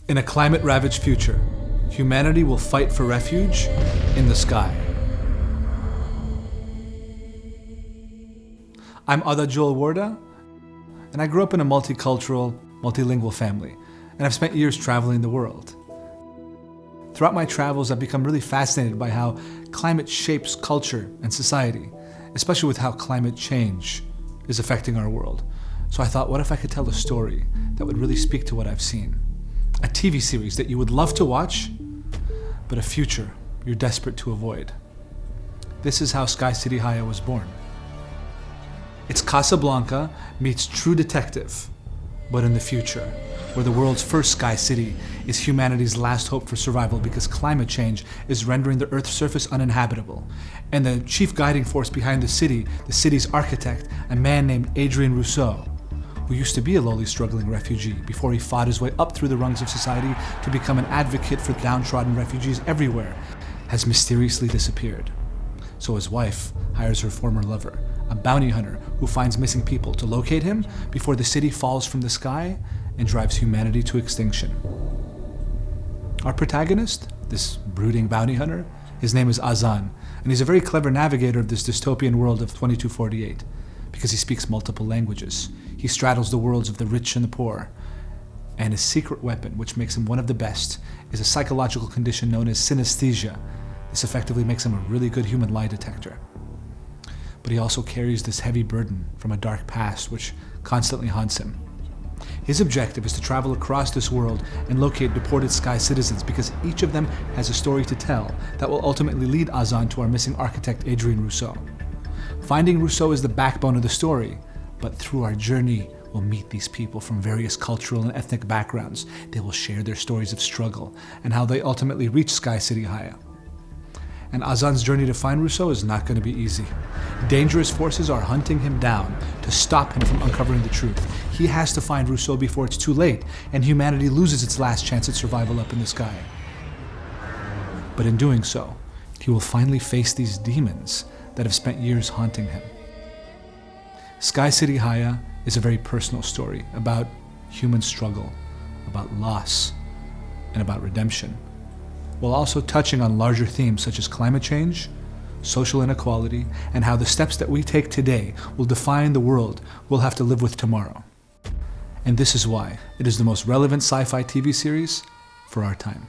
In a climate-ravaged future, humanity will fight for refuge in the sky. I'm Adad Joel Warda, and I grew up in a multicultural, multilingual family, and I've spent years traveling the world. Throughout my travels, I've become really fascinated by how climate shapes culture and society, especially with how climate change is affecting our world. So I thought, what if I could tell a story that would really speak to what I've seen? A TV series that you would love to watch, but a future you're desperate to avoid. This is how Sky City Haya was born. It's Casablanca meets True Detective, but in the future, where the world's first Sky City is humanity's last hope for survival because climate change is rendering the Earth's surface uninhabitable. And the chief guiding force behind the city's architect, a man named Adrien Rousseau, who used to be a lowly struggling refugee before he fought his way up through the rungs of society to become an advocate for downtrodden refugees everywhere, has mysteriously disappeared. So his wife hires her former lover, a bounty hunter who finds missing people to locate him before the city falls from the sky and drives humanity to extinction. Our protagonist, this brooding bounty hunter, his name is Azan, and he's a very clever navigator of this dystopian world of 2248 because he speaks multiple languages. He straddles the worlds of the rich and the poor. And his secret weapon, which makes him one of the best, is a psychological condition known as synesthesia. This effectively makes him a really good human lie detector. But he also carries this heavy burden from a dark past which constantly haunts him. His objective is to travel across this world and locate deported Sky citizens because each of them has a story to tell that will ultimately lead Azan to our missing architect Adrien Rousseau. Finding Rousseau is the backbone of the story, but through our journey, we'll meet these people from various cultural and ethnic backgrounds. They will share their stories of struggle and how they ultimately reach Sky City Haya. And Azan's journey to find Rousseau is not going to be easy. Dangerous forces are hunting him down to stop him from uncovering the truth. He has to find Rousseau before it's too late and humanity loses its last chance at survival up in the sky. But in doing so, he will finally face these demons that have spent years haunting him. Sky City Haya is a very personal story about human struggle, about loss, and about redemption, while also touching on larger themes such as climate change, social inequality, and how the steps that we take today will define the world we'll have to live with tomorrow. And this is why it is the most relevant sci-fi TV series for our time.